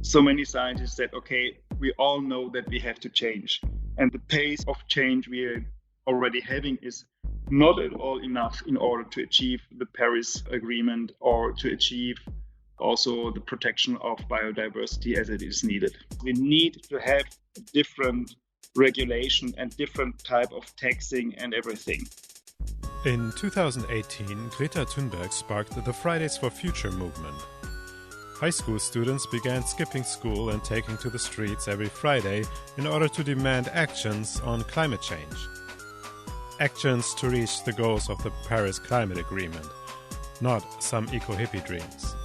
so many scientists said, okay, we all know that we have to change. And the pace of change we are already having is not at all enough in order to achieve the Paris Agreement or to achieve also the protection of biodiversity as it is needed. We need to have different regulation and different type of taxing and everything. In 2018, Greta Thunberg sparked the Fridays for Future movement. High school students began skipping school and taking to the streets every Friday in order to demand actions on climate change. Actions to reach the goals of the Paris Climate Agreement, not some eco-hippie dreams.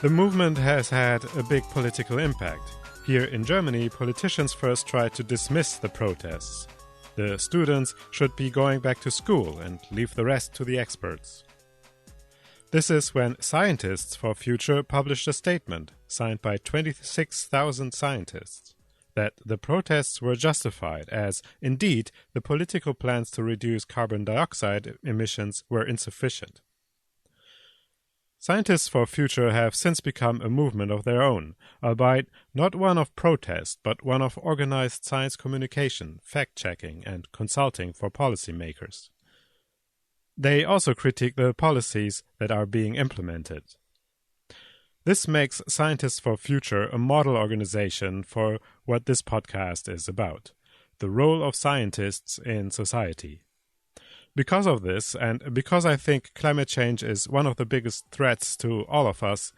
The movement has had a big political impact. Here in Germany, politicians first tried to dismiss the protests. The students should be going back to school and leave the rest to the experts. This is when Scientists for Future published a statement, signed by 26,000 scientists, that the protests were justified as, indeed, the political plans to reduce carbon dioxide emissions were insufficient. Scientists for Future have since become a movement of their own, albeit not one of protest, but one of organized science communication, fact-checking, and consulting for policymakers. They also critique the policies that are being implemented. This makes Scientists for Future a model organization for what this podcast is about, the role of scientists in society. Because of this, and because I think climate change is one of the biggest threats to all of us,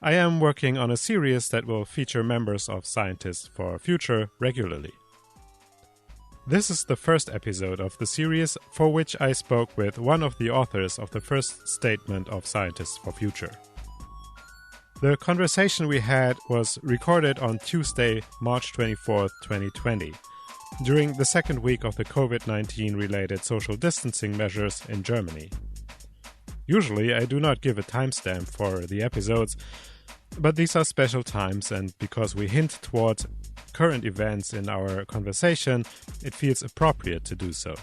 I am working on a series that will feature members of Scientists for Future regularly. This is the first episode of the series for which I spoke with one of the authors of the first statement of Scientists for Future. The conversation we had was recorded on Tuesday, March 24, 2020, during the second week of the COVID-19 related social distancing measures in Germany. Usually I do not give a timestamp for the episodes, but these are special times, and because we hint towards current events in our conversation, it feels appropriate to do so.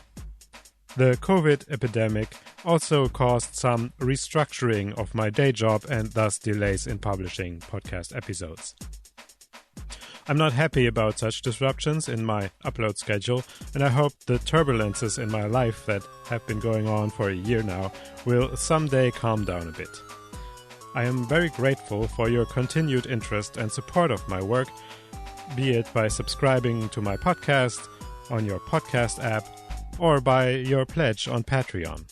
The COVID epidemic also caused some restructuring of my day job and thus delays in publishing podcast episodes. I'm not happy about such disruptions in my upload schedule, and I hope the turbulences in my life that have been going on for a year now will someday calm down a bit. I am very grateful for your continued interest and support of my work, be it by subscribing to my podcast on your podcast app or by your pledge on Patreon.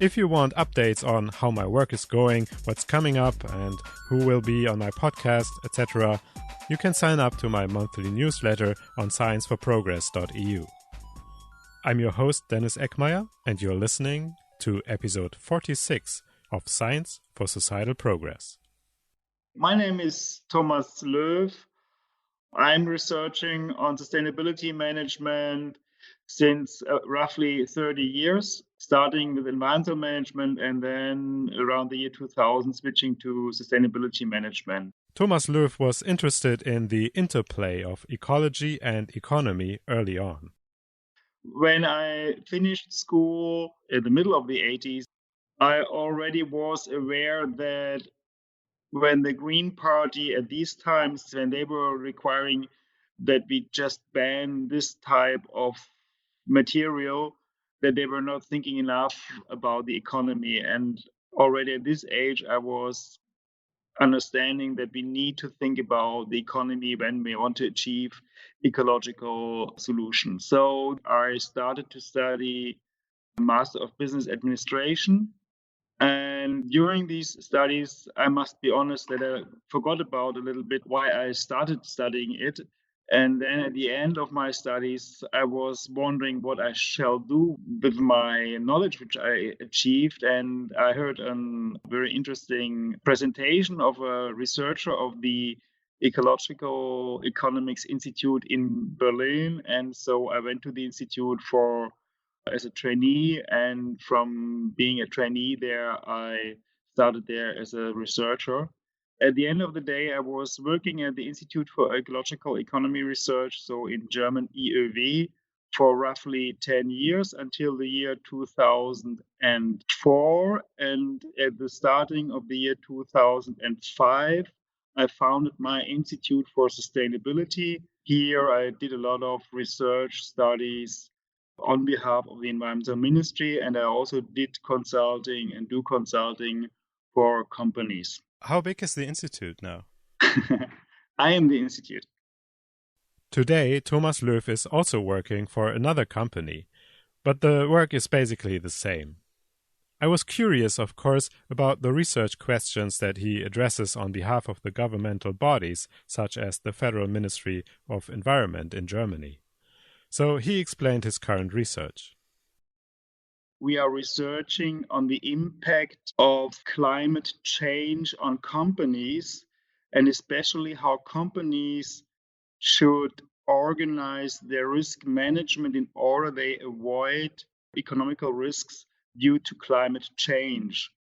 If you want updates on how my work is going, what's coming up, and who will be on my podcast, etc., you can sign up to my monthly newsletter on scienceforprogress.eu. I'm your host, Dennis Eckmeyer, and you're listening to episode 46 of Science for Societal Progress. My name is Thomas Loew. I'm researching on sustainability management since roughly 30 years, starting with environmental management and then around the year 2000 switching to sustainability management. Thomas Loew was interested in the interplay of ecology and economy early on. When I finished school in the middle of the 80s, I already was aware that when the Green Party at these times, when they were requiring that we just ban this type of material, that they were not thinking enough about the economy. And already at this age, I was understanding that we need to think about the economy when we want to achieve ecological solutions. So I started to study a Master of Business Administration. And during these studies, I must be honest that I forgot about a little bit why I started studying it. And then at the end of my studies, I was wondering what I shall do with my knowledge, which I achieved. And I heard a very interesting presentation of a researcher of the Ecological Economics Institute in Berlin. And so I went to the institute as a trainee, and from being a trainee there, I started there as a researcher. At the end of the day, I was working at the Institute for Ecological Economy Research, so in German IÖW, for roughly 10 years until the year 2004. And at the starting of the year 2005, I founded my Institute for Sustainability. Here I did a lot of research studies on behalf of the environmental ministry, and I also did consulting and do consulting for companies. How big is the institute now? I am the institute. Today, Thomas Loew is also working for another company, but the work is basically the same. I was curious, of course, about the research questions that he addresses on behalf of the governmental bodies, such as the Federal Ministry of Environment in Germany. So he explained his current research. We are researching on the impact of climate change on companies, and especially how companies should organize their risk management in order they avoid economical risks due to climate change.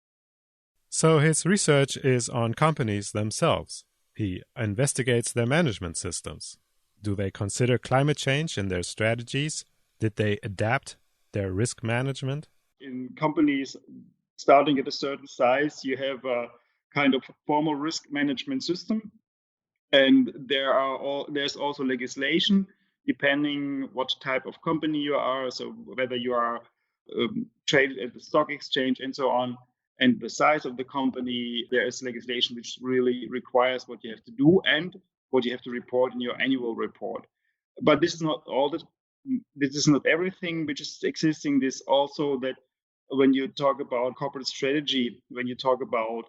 So his research is on companies themselves. He investigates their management systems. Do they consider climate change in their strategies? Did they adapt their risk management? In companies starting at a certain size, you have a kind of formal risk management system, and there's also legislation depending what type of company you are. So whether you are traded at the stock exchange and so on, and the size of the company, there is legislation which really requires what you have to do and what you have to report in your annual report. But this is not all that. This is not everything which is existing. This also that when you talk about corporate strategy, when you talk about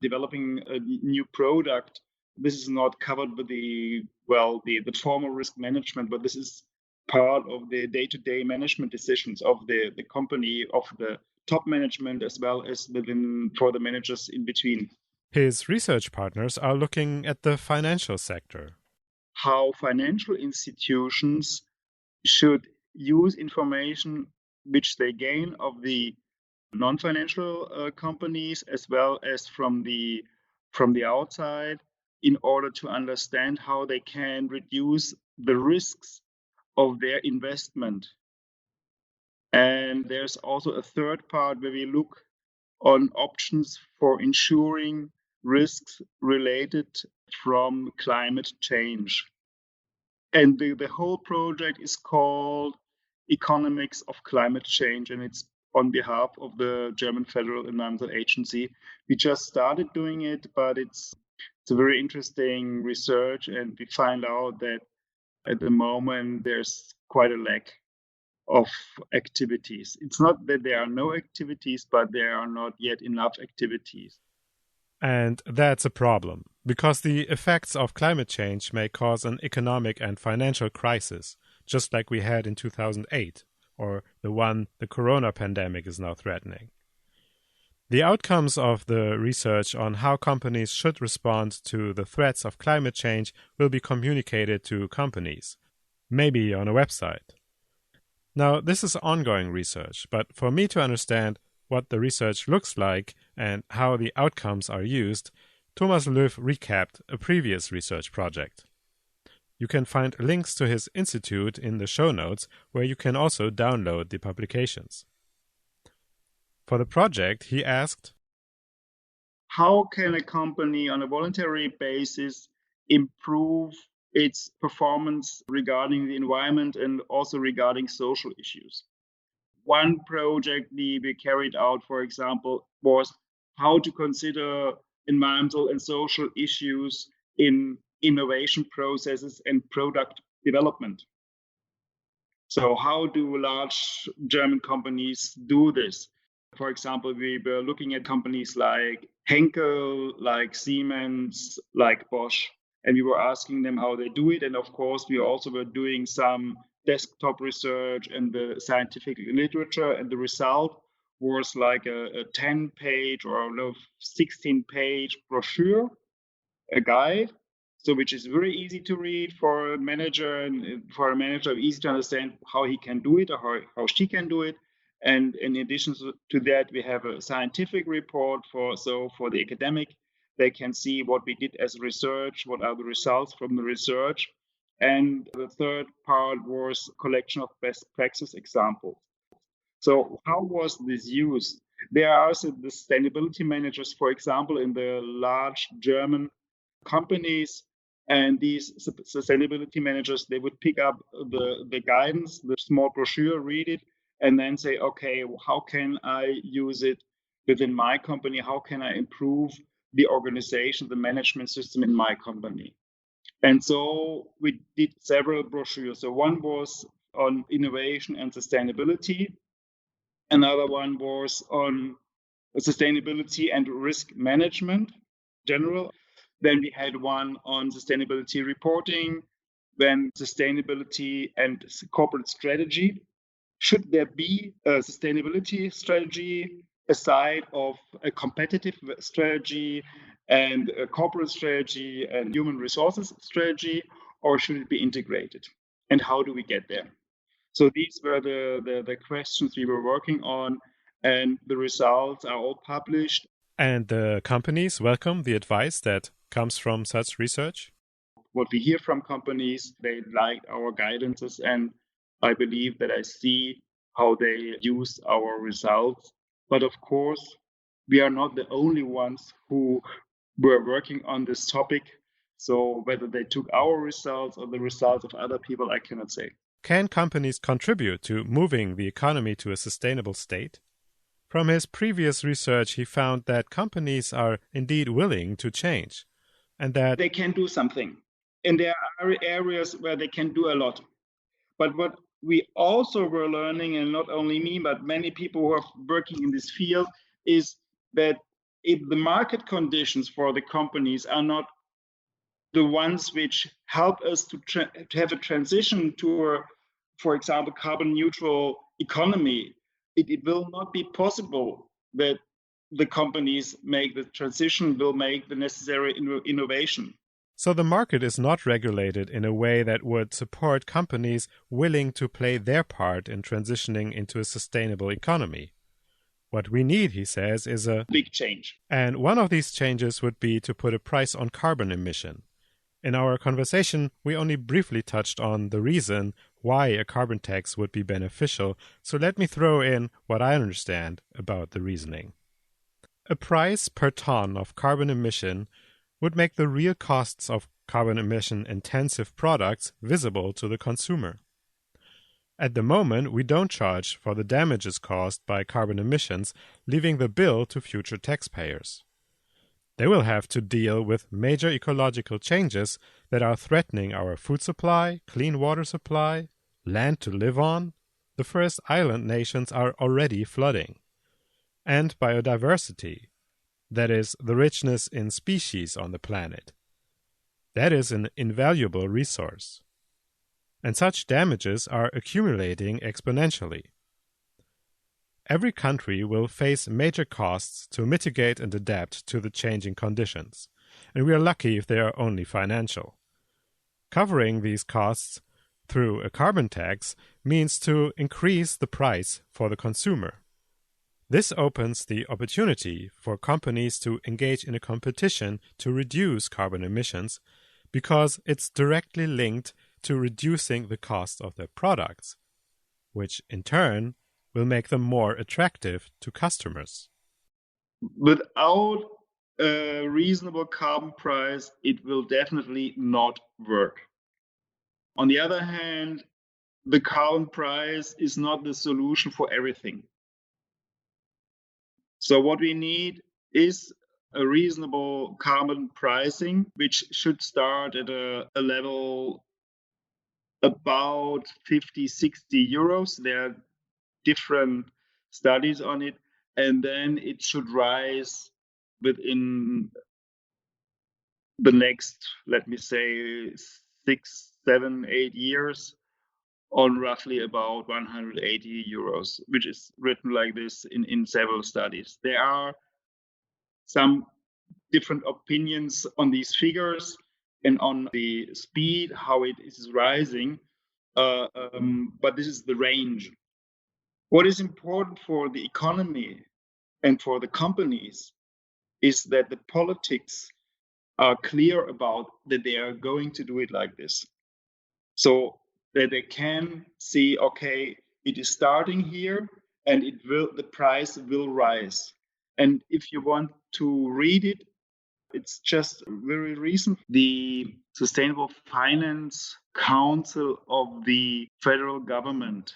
developing a new product, this is not covered with the formal risk management, but this is part of the day-to-day management decisions of the company, of the top management, as well as within for the managers in between. His research partners are looking at the financial sector. How financial institutions should use information which they gain of the non-financial companies as well as from the outside in order to understand how they can reduce the risks of their investment. And there's also a third part where we look on options for ensuring risks related from climate change. And the whole project is called Economics of Climate Change, and it's on behalf of the German Federal Environmental Agency. We just started doing it, but it's a very interesting research, and we find out that at the moment there's quite a lack of activities. It's not that there are no activities, but there are not yet enough activities. And that's a problem, because the effects of climate change may cause an economic and financial crisis, just like we had in 2008, or the one the corona pandemic is now threatening. The outcomes of the research on how companies should respond to the threats of climate change will be communicated to companies, maybe on a website. Now, this is ongoing research, but for me to understand what the research looks like and how the outcomes are used, Thomas Loew recapped a previous research project. You can find links to his institute in the show notes, where you can also download the publications. For the project, he asked, how can a company on a voluntary basis improve its performance regarding the environment and also regarding social issues? One project we carried out, for example, was how to consider environmental and social issues in innovation processes and product development. So how do large German companies do this? For example, we were looking at companies like Henkel, like Siemens, like Bosch, and we were asking them how they do it. And of course, we also were doing some desktop research and the scientific literature, and the result was like a 10-page or 16-page brochure, a guide, so which is very easy to read for a manager, and for a manager easy to understand how he can do it or how she can do it. And in addition to that, we have a scientific report for the academic, they can see what we did as research, what are the results from the research, And the third part was collection of best practice examples. So how was this used? There are also the sustainability managers, for example, in the large German companies, and these sustainability managers, they would pick up the guidance, the small brochure, read it, and then say, okay, how can I use it within my company? How can I improve the organization, the management system in my company? And so we did several brochures. So one was on innovation and sustainability. Another one was on sustainability and risk management general. Then we had one on sustainability reporting, then sustainability and corporate strategy. Should there be a sustainability strategy aside of a competitive strategy and a corporate strategy and human resources strategy, or should it be integrated? And how do we get there? So these were the questions we were working on, and the results are all published. And the companies welcome the advice that comes from such research? What we hear from companies, they like our guidances, and I believe that I see how they use our results. But of course, we are not the only ones who were working on this topic. So whether they took our results or the results of other people, I cannot say. Can companies contribute to moving the economy to a sustainable state? From his previous research, he found that companies are indeed willing to change and that they can do something. And there are areas where they can do a lot. But what we also were learning, and not only me, but many people who are working in this field, is that if the market conditions for the companies are not the ones which help us to have a transition to a, for example, carbon neutral economy, it will not be possible that the companies make the transition, will make the necessary innovation. So the market is not regulated in a way that would support companies willing to play their part in transitioning into a sustainable economy. What we need, he says, is a big change. And one of these changes would be to put a price on carbon emission. In our conversation, we only briefly touched on the reason why a carbon tax would be beneficial, so let me throw in what I understand about the reasoning. A price per ton of carbon emission would make the real costs of carbon emission-intensive products visible to the consumer. At the moment, we don't charge for the damages caused by carbon emissions, leaving the bill to future taxpayers. They will have to deal with major ecological changes that are threatening our food supply, clean water supply, land to live on. The first island nations are already flooding. And biodiversity, that is, the richness in species on the planet. That is an invaluable resource. And such damages are accumulating exponentially. Every country will face major costs to mitigate and adapt to the changing conditions, and we are lucky if they are only financial. Covering these costs through a carbon tax means to increase the price for the consumer. This opens the opportunity for companies to engage in a competition to reduce carbon emissions because it's directly linked to reducing the cost of their products, which in turn will make them more attractive to customers. Without a reasonable carbon price, it will definitely not work. On the other hand, the carbon price is not the solution for everything. So what we need is a reasonable carbon pricing, which should start at a level about 50, 60 euros. There are different studies on it, and then it should rise within the next, let me say, 6, 7, 8 years on roughly about 180 euros, which is written like this in several studies. There are some different opinions on these figures and on the speed, how it is rising, but this is the range. What is important for the economy and for the companies is that the politics are clear about that they are going to do it like this. so that they can see, okay, it is starting here and the price will rise. And if you want to read it, it's just very recent. The Sustainable Finance Council of the federal government,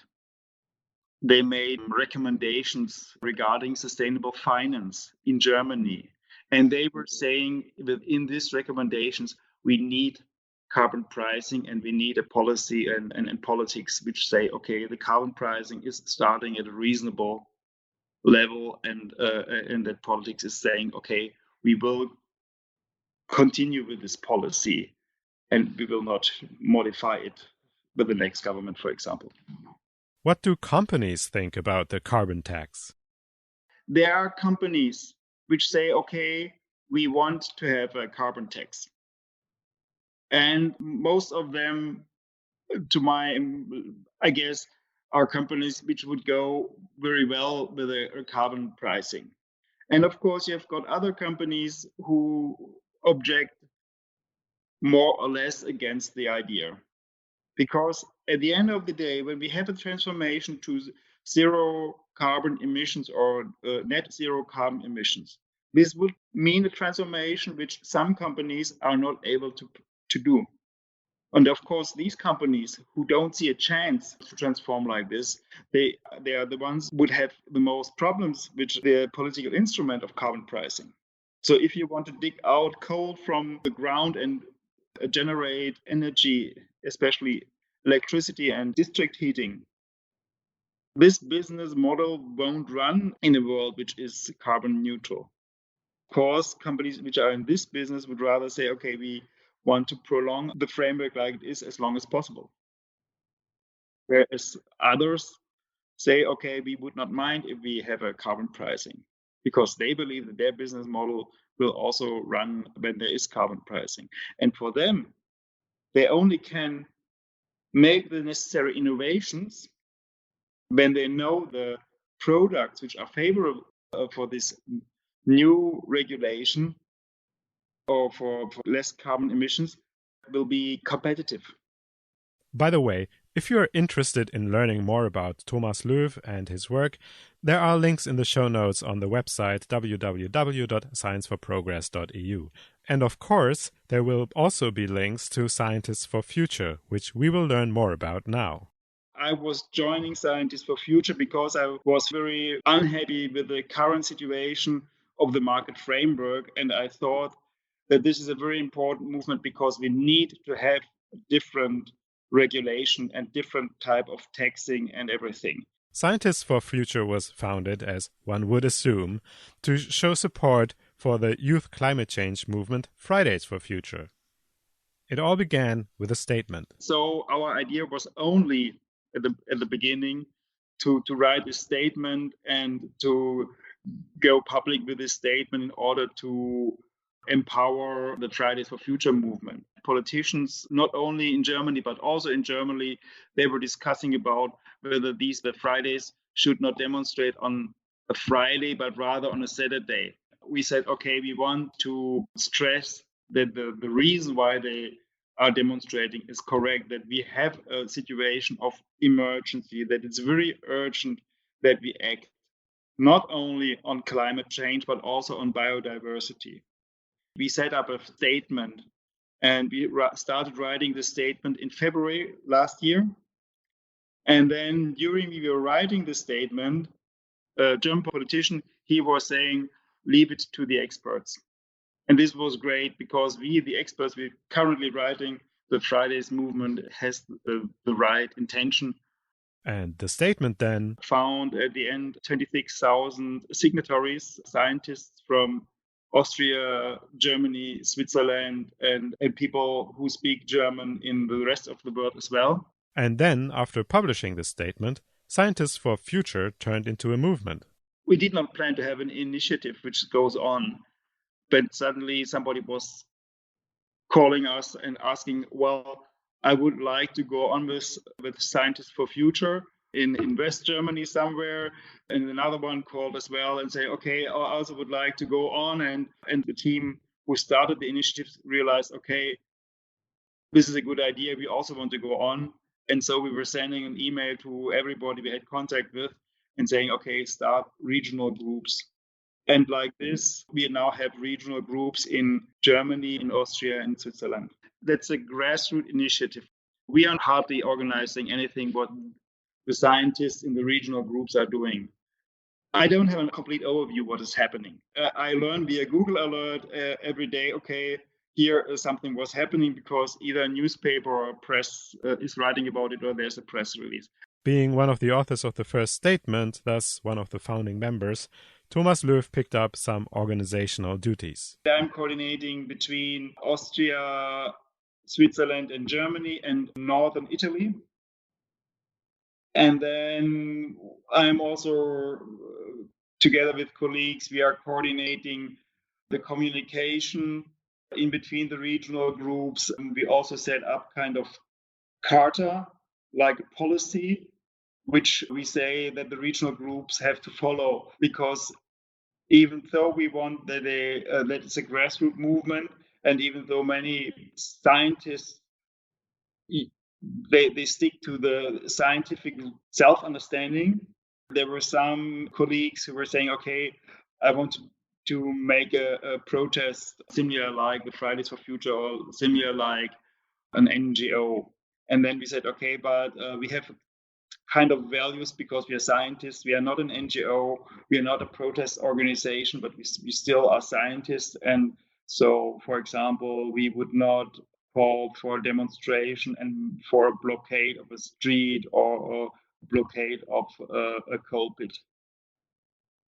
they made recommendations regarding sustainable finance in Germany. And they were saying that in these recommendations, we need carbon pricing and we need a policy and politics which say, okay, the carbon pricing is starting at a reasonable level, and that politics is saying, okay, we will continue with this policy and we will not modify it with the next government, for example. What do companies think about the carbon tax? There are companies which say, okay, we want to have a carbon tax. And most of them, I guess, are companies which would go very well with a carbon pricing. And of course, you've got other companies who object more or less against the idea. Because at the end of the day, when we have a transformation to zero carbon emissions or net zero carbon emissions, this would mean a transformation which some companies are not able to do. And of course, these companies who don't see a chance to transform like this, they are the ones who would have the most problems with the political instrument of carbon pricing. So if you want to dig out coal from the ground and generate energy, especially electricity and district heating, this business model won't run in a world which is carbon neutral. Of course, companies which are in this business would rather say, okay, we want to prolong the framework like it is as long as possible. Whereas others say, okay, we would not mind if we have a carbon pricing, because they believe that their business model will also run when there is carbon pricing. And for them, they only can make the necessary innovations when they know the products which are favorable for this new regulation or for less carbon emissions will be competitive. By the way, if you're interested in learning more about Thomas Loew and his work, there are links in the show notes on the website www.scienceforprogress.eu. And of course, there will also be links to Scientists for Future, which we will learn more about now. I was joining Scientists for Future because I was very unhappy with the current situation of the market framework. And I thought that this is a very important movement because we need to have different regulation and different type of taxing and everything. Scientists for Future was founded, as one would assume, to show support for the youth climate change movement Fridays for Future. It all began with a statement. So our idea was only at the beginning to write a statement and to go public with this statement in order to empower the Fridays for Future movement. Politicians, not only in Germany, but also in Germany, they were discussing about whether the Fridays should not demonstrate on a Friday, but rather on a Saturday. We said, okay, we want to stress that the reason why they are demonstrating is correct, that we have a situation of emergency, that it's very urgent that we act not only on climate change, but also on biodiversity. We set up a statement and we started writing the statement in February last year. And then during we were writing the statement, a German politician, he was saying, leave it to the experts. And this was great because we, the experts, we're currently writing the Fridays movement has the right intention. And the statement then found at the end 26,000 signatories, scientists from Austria, Germany, Switzerland, and people who speak German in the rest of the world as well. And then, after publishing this statement, Scientists for Future turned into a movement. We did not plan to have an initiative which goes on, but suddenly somebody was calling us and asking, well, I would like to go on with Scientists for Future in West Germany somewhere. And another one called as well and say, okay, I also would like to go on. And the team who started the initiative realized, okay, this is a good idea. We also want to go on. And so we were sending an email to everybody we had contact with and saying, okay, start regional groups. And like this, we now have regional groups in Germany, in Austria, and Switzerland. That's a grassroots initiative. We are hardly organizing anything what the scientists in the regional groups are doing. I don't have a complete overview what is happening. I learn via Google Alert every day. Okay, here something was happening because either a newspaper or press is writing about it, or there's a press release. Being one of the authors of the first statement, thus one of the founding members, Thomas Loew picked up some organizational duties. I'm coordinating between Austria, Switzerland, and Germany, and northern Italy. And then I'm also, together with colleagues, we are coordinating the communication in between the regional groups. And we also set up kind of charter, like a policy, which we say that the regional groups have to follow, because even though we want that it's a grassroots movement, and even though many scientists they stick to the scientific self-understanding. There were some colleagues who were saying, okay, I want to make a protest similar like the Fridays for Future or similar like an NGO. And then we said, okay, but we have kind of values because we are scientists. We are not an NGO. We are not a protest organization, but we still are scientists. And so, for example, we would not call for a demonstration and for a blockade of a street or a blockade of a coal pit.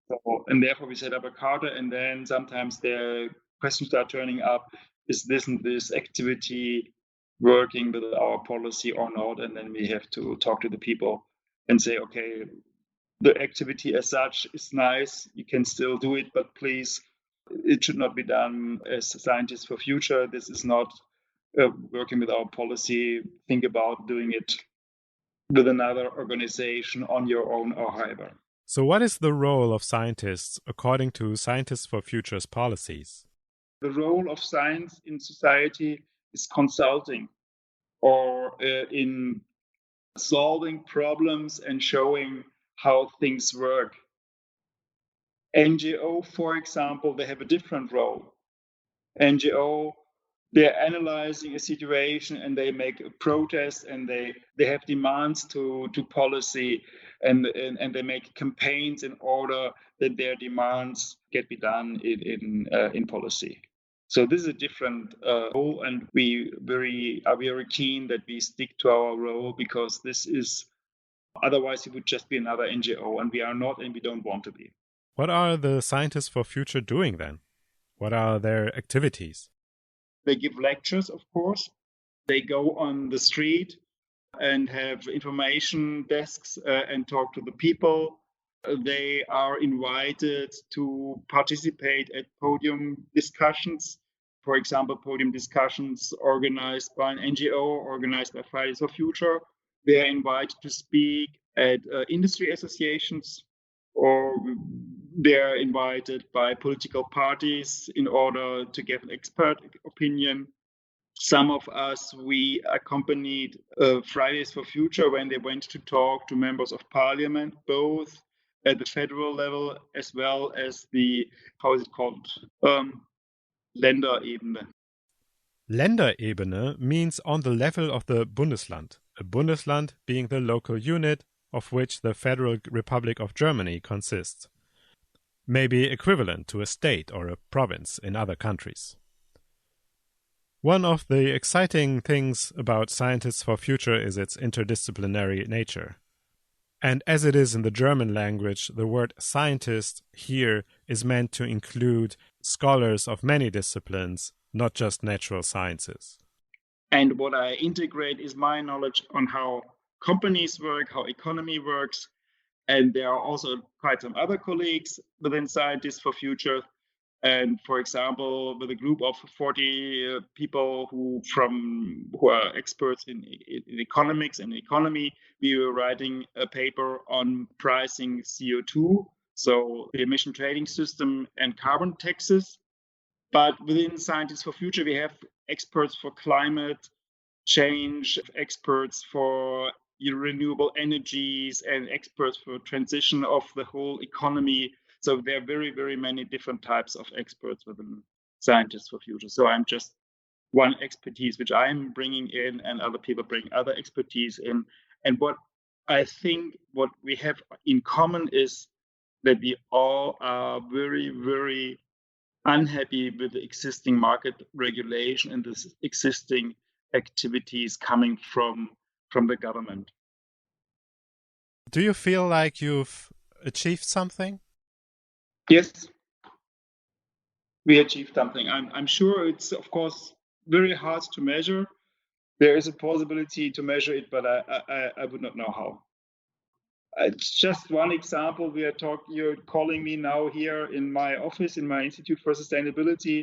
So, and therefore, we set up a charter, and then sometimes the questions start turning up: is this and this activity working with our policy or not? And then we have to talk to the people and say, okay, the activity as such is nice, you can still do it, but please, it should not be done as scientists for future. This is not working with our policy. Think about doing it with another organization on your own or however. So what is the role of scientists according to Scientists for Future's policies? The role of science in society is consulting, or in solving problems and showing how things work. NGO, for example, they have a different role. NGO, they're analyzing a situation and they make a protest, and they have demands to policy, and they make campaigns in order that their demands get be done in policy. So this is a different role, and we are very keen that we stick to our role, because this is, otherwise it would just be another NGO, and we are not, and we don't want to be. What are the Scientists for Future doing then? What are their activities? They give lectures, of course. They go on the street and have information desks and talk to the people. They are invited to participate at podium discussions. For example, podium discussions organized by an NGO, organized by Fridays for Future. They are invited to speak at industry associations, or they're invited by political parties in order to give an expert opinion. Some of us, we accompanied Fridays for Future when they went to talk to members of parliament, both at the federal level as well as the, how is it called? Länderebene. Länderebene means on the level of the Bundesland, a Bundesland being the local unit of which the Federal Republic of Germany consists, may be equivalent to a state or a province in other countries. One of the exciting things about Scientists for Future is its interdisciplinary nature. And as it is in the German language, the word scientist here is meant to include scholars of many disciplines, not just natural sciences. And what I integrate is my knowledge on how companies work, how economy works. And there are also quite some other colleagues within Scientists for Future. And for example, with a group of 40 people who are experts in economics and economy, we were writing a paper on pricing CO2, so the emission trading system and carbon taxes. But within Scientists for Future, we have experts for climate, change, experts for renewable energies, and experts for transition of the whole economy. So there are very, very many different types of experts within Scientists for Future. So I'm just one expertise which I'm bringing in, and other people bring other expertise in. And what I think what we have in common is that we all are very, very unhappy with the existing market regulation and the existing activities coming from the government. Do you feel like you've achieved something? Yes, we achieved something. I'm sure it's, of course, very hard to measure. There is a possibility to measure it, but I would not know how. It's just one example. You're calling me now here in my office, in my Institute for Sustainability.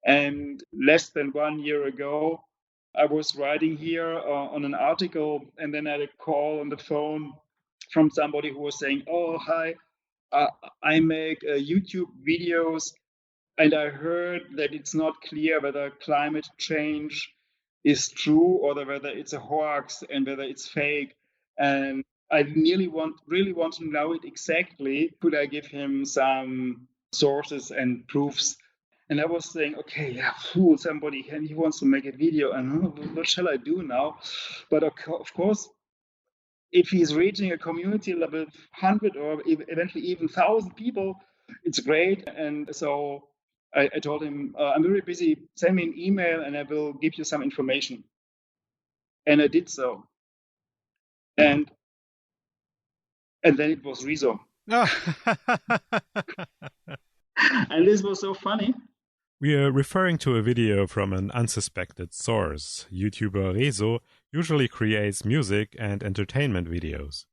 And less than 1 year ago, I was writing here on an article, and then I had a call on the phone from somebody who was saying, "Oh, hi, I make YouTube videos, and I heard that it's not clear whether climate change is true or whether it's a hoax and whether it's fake. And I really want to know it exactly. Could I give him some sources and proofs?" And I was saying, okay, yeah, fool, somebody, and he wants to make a video, and what shall I do now? But of course, if he's reaching a community level 100 or eventually even 1,000 people, it's great. And so I told him, I'm very busy, send me an email and I will give you some information. And I did so. And then it was Rezo. And this was so funny. We are referring to a video from an unsuspected source. YouTuber Rezo usually creates music and entertainment videos.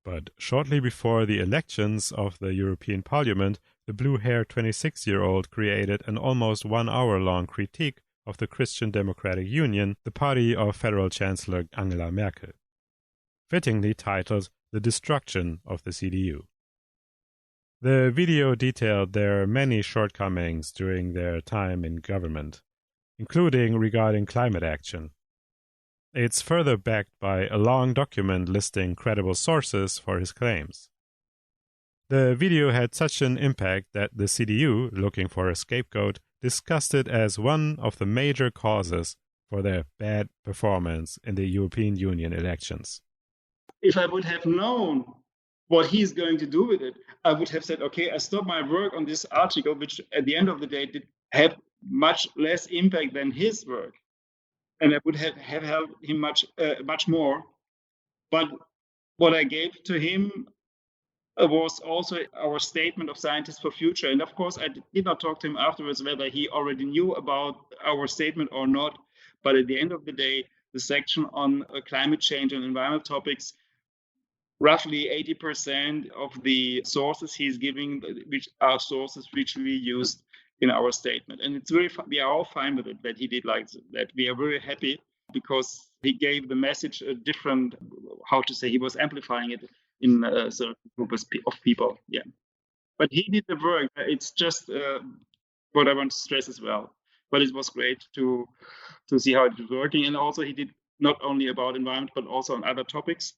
But shortly before the elections of the European Parliament, the blue-haired 26-year-old created an almost 1 hour long critique of the Christian Democratic Union, the party of Federal Chancellor Angela Merkel, fittingly titled The Destruction of the CDU. The video detailed their many shortcomings during their time in government, including regarding climate action. It's further backed by a long document listing credible sources for his claims. The video had such an impact that the CDU, looking for a scapegoat, discussed it as one of the major causes for their bad performance in the European Union elections. If I would have known what he's going to do with it, I would have said, okay, I stop my work on this article, which at the end of the day did have much less impact than his work. And I would have helped him much more. But what I gave to him was also our statement of Scientists for Future. And of course, I did not talk to him afterwards whether he already knew about our statement or not. But at the end of the day, the section on climate change and environmental topics, roughly 80% of the sources he's giving, which are sources which we used in our statement. And it's we are all fine with it that he did like that. We are very happy because he gave the message a different, how to say, he was amplifying it in a certain group of people. Yeah. But he did the work. It's just what I want to stress as well. But it was great to see how it was working. And also he did not only about environment, but also on other topics.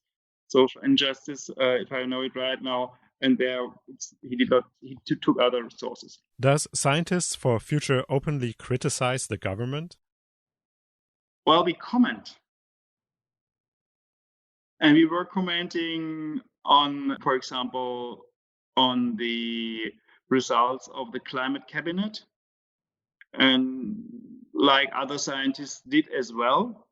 Social injustice, if I know it right now, and there he took other sources. Does Scientists for Future openly criticize the government? Well, we comment. And we were commenting on, for example, on the results of the climate cabinet, and like other scientists did as well.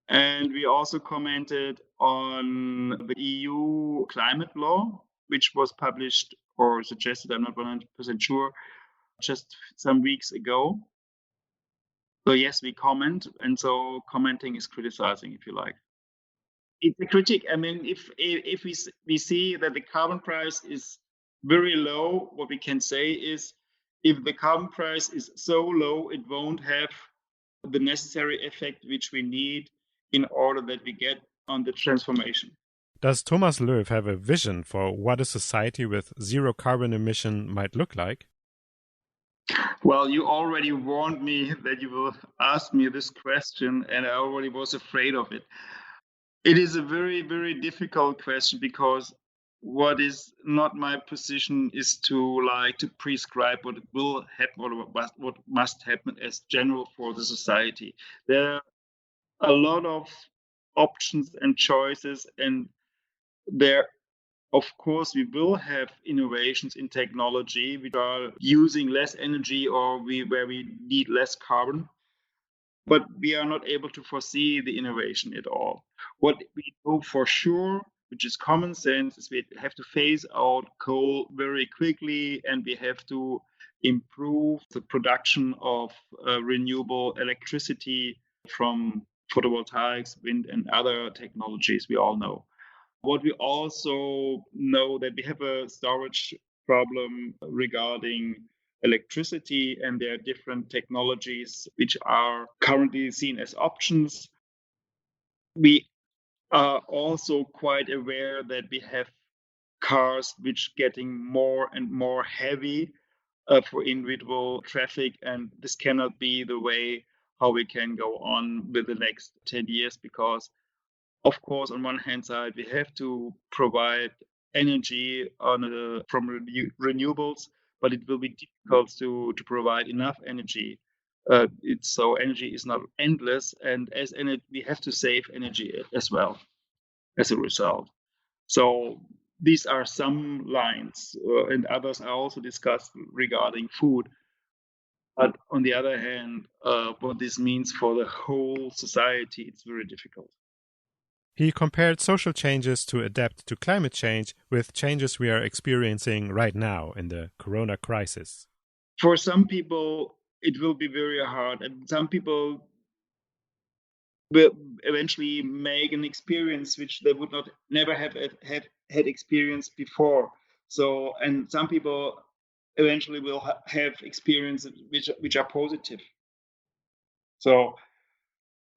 And we also commented on the EU climate law, which was published or suggested, I'm not 100% sure, just some weeks ago. So yes, we comment, and so commenting is criticizing, if you like. It's a critique. I mean, if we see that the carbon price is very low, what we can say is, if the carbon price is so low, it won't have the necessary effect which we need in order that we get on the transformation. Does Thomas Loew have a vision for what a society with zero carbon emission might look like? Well, you already warned me that you will ask me this question, and I already was afraid of it. It is a very, very difficult question because what is not my position is to to prescribe what will happen or what must happen as general for the society. There are a lot of options and choices, and there, of course, we will have innovations in technology which are using less energy or where we need less carbon, but we are not able to foresee the innovation at all. What we know for sure, which is common sense, is we have to phase out coal very quickly, and we have to improve the production of renewable electricity from photovoltaics, wind, and other technologies we all know. What we also know that we have a storage problem regarding electricity, and there are different technologies which are currently seen as options. We are also quite aware that we have cars which getting more and more heavy for individual traffic, and this cannot be the way how we can go on with the next 10 years because of course, on one hand side, we have to provide energy from renewables, but it will be difficult to provide enough energy. So energy is not endless, and as energy, we have to save energy as well as a result. So these are some lines, and others are also discussed regarding food. But on the other hand, what this means for the whole society, it's very difficult. He compared social changes to adapt to climate change with changes we are experiencing right now in the corona crisis. For some people, it will be very hard, and some people will eventually make an experience which they would not never have had experienced before. So, and some people eventually will have experiences which are positive. So,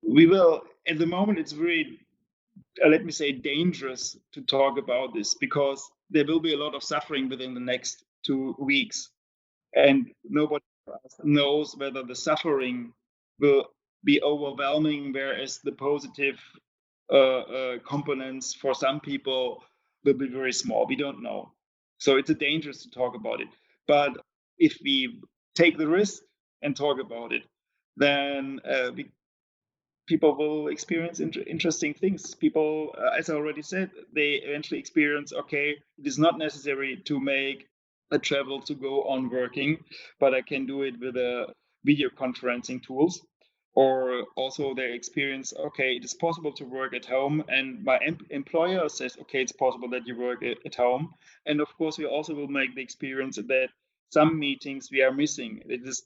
we will. At the moment, it's very, let me say, dangerous to talk about this because there will be a lot of suffering within the next 2 weeks, and nobody knows whether the suffering will be overwhelming, whereas the positive components for some people will be very small. We don't know. So it's a dangerous to talk about it. But if we take the risk and talk about it, then people will experience interesting things. People, as I already said, they eventually experience, okay, it is not necessary to make a travel to go on working, but I can do it with video conferencing tools. Or also they experience, okay, it is possible to work at home, and my employer says, okay, it's possible that you work at home. And of course, we also will make the experience that some meetings we are missing. It is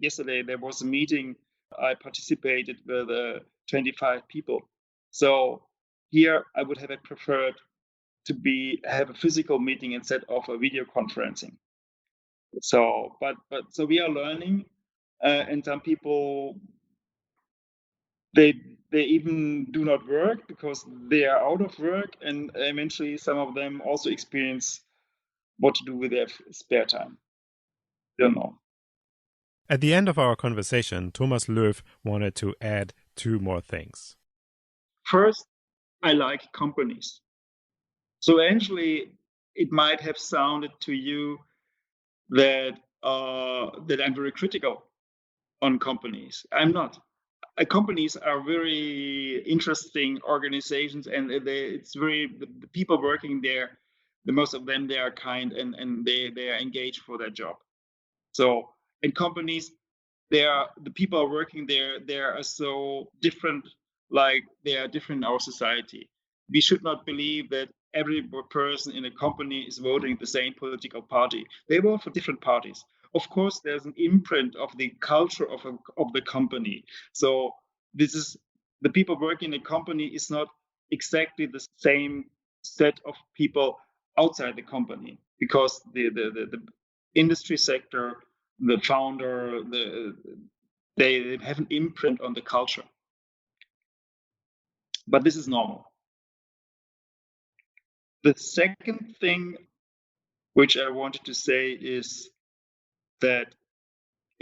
yesterday there was a meeting I participated with 25 people. So here I would have preferred to have a physical meeting instead of a video conferencing. So, so we are learning, and some people they they even do not work because they are out of work, and eventually some of them also experience what to do with their spare time. Don't know. At the end of our conversation, Thomas Loew wanted to add two more things. First, I like companies. So eventually, it might have sounded to you that that I'm very critical on companies. I'm not. Companies are very interesting organizations, and it's very the people working there. The most of them they are kind and they are engaged for their job. So in companies, they are the people are working there. They are so different, like they are different in our society. We should not believe that every person in a company is voting the same political party. They vote for different parties. Of course, there's an imprint of the culture of the company. So this is the people working in a company is not exactly the same set of people outside the company because the industry sector, the founder, they have an imprint on the culture. But this is normal. The second thing which I wanted to say is that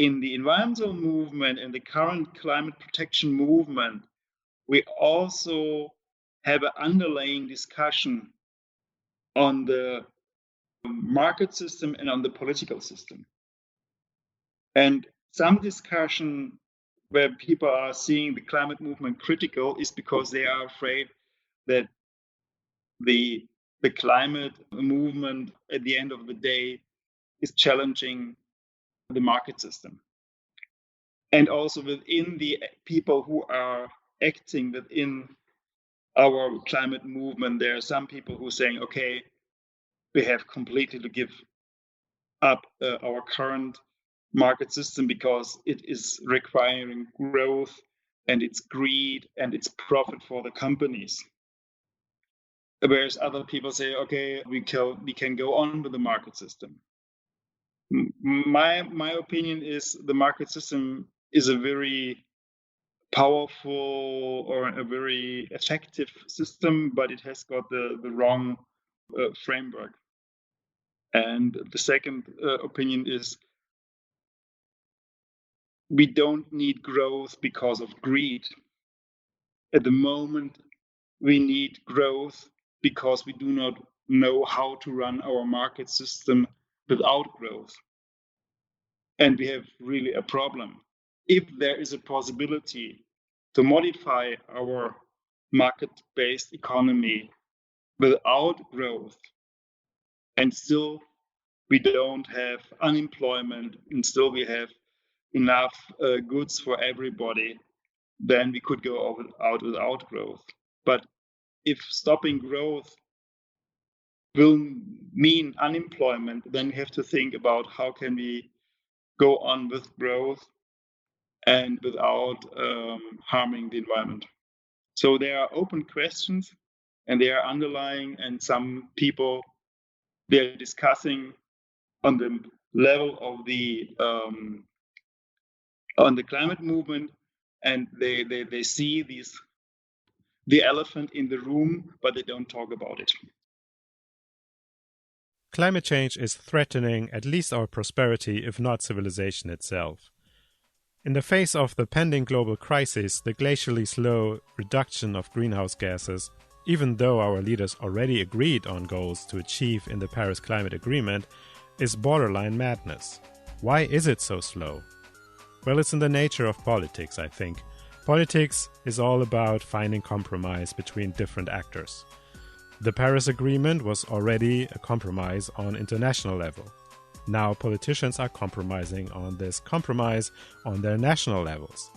in the environmental movement and the current climate protection movement, we also have an underlying discussion on the market system and on the political system. And some discussion where people are seeing the climate movement critical is because they are afraid that the climate movement at the end of the day is challenging the market system. And also within the people who are acting within our climate movement, there are some people who are saying, okay, we have completely to give up our current market system because it is requiring growth and it's greed and it's profit for the companies. Whereas other people say, okay, we can go on with the market system. My opinion is the market system is a very powerful or a very effective system, but it has got the wrong framework. And the second opinion is we don't need growth because of greed. At the moment, we need growth because we do not know how to run our market system without growth. And we have really a problem. If there is a possibility to modify our market-based economy without growth, and still we don't have unemployment, and still we have enough goods for everybody, then we could go out without growth. But if stopping growth will mean unemployment, then we have to think about how can we go on with growth and without harming the environment. So there are open questions and they are underlying, and some people, they're discussing on the level of on the climate movement, and they see the elephant in the room, but they don't talk about it. Climate change is threatening at least our prosperity, if not civilization itself. In the face of the pending global crisis, the glacially slow reduction of greenhouse gases, even though our leaders already agreed on goals to achieve in the Paris Climate Agreement, is borderline madness. Why is it so slow? Well, it's in the nature of politics, I think. Politics is all about finding compromise between different actors. The Paris Agreement was already a compromise on international level. Now politicians are compromising on this compromise on their national levels.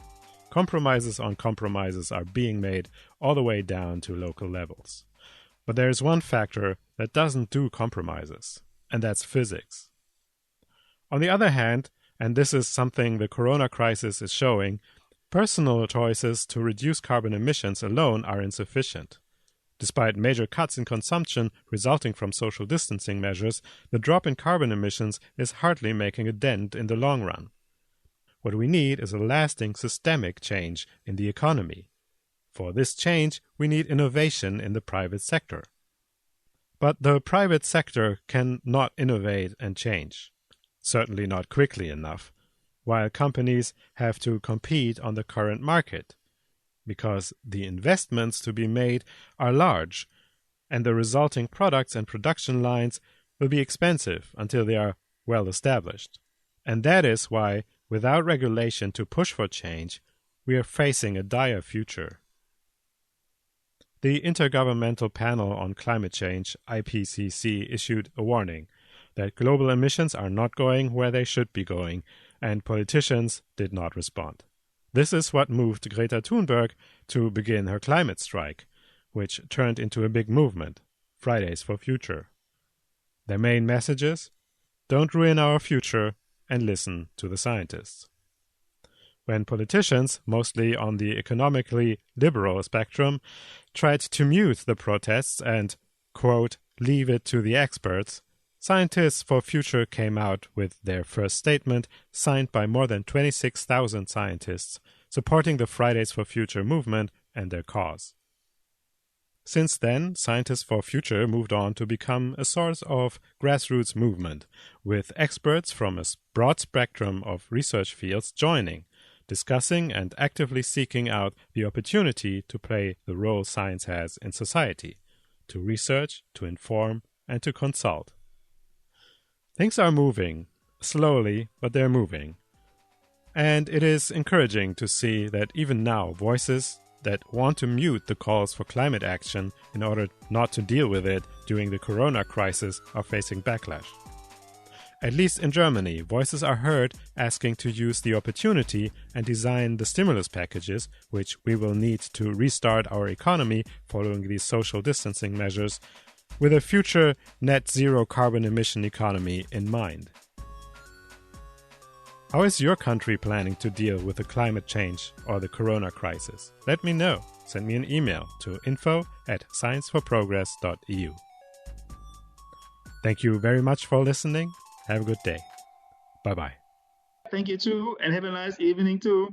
Compromises on compromises are being made all the way down to local levels. But there is one factor that doesn't do compromises, and that's physics. On the other hand, and this is something the corona crisis is showing, personal choices to reduce carbon emissions alone are insufficient. Despite major cuts in consumption resulting from social distancing measures, the drop in carbon emissions is hardly making a dent in the long run. What we need is a lasting systemic change in the economy. For this change, we need innovation in the private sector. But the private sector cannot innovate and change, certainly not quickly enough, while companies have to compete on the current market, because the investments to be made are large, and the resulting products and production lines will be expensive until they are well established. And that is why, without regulation to push for change, we are facing a dire future. The Intergovernmental Panel on Climate Change, IPCC, issued a warning that global emissions are not going where they should be going, and politicians did not respond. This is what moved Greta Thunberg to begin her climate strike, which turned into a big movement, Fridays for Future. Their main messages: don't ruin our future and listen to the scientists. When politicians, mostly on the economically liberal spectrum, tried to mute the protests and, quote, leave it to the experts, Scientists for Future came out with their first statement, signed by more than 26,000 scientists, supporting the Fridays for Future movement and their cause. Since then, Scientists for Future moved on to become a source of grassroots movement, with experts from a broad spectrum of research fields joining, discussing and actively seeking out the opportunity to play the role science has in society, to research, to inform, and to consult. Things are moving, slowly, but they're moving. And it is encouraging to see that even now, voices that want to mute the calls for climate action in order not to deal with it during the corona crisis are facing backlash. At least in Germany, voices are heard asking to use the opportunity and design the stimulus packages, which we will need to restart our economy following these social distancing measures, with a future net zero carbon emission economy in mind. How is your country planning to deal with the climate change or the corona crisis? Let me know. Send me an email to info@scienceforprogress.eu. Thank you very much for listening. Have a good day. Bye-bye. Thank you too, and have a nice evening too.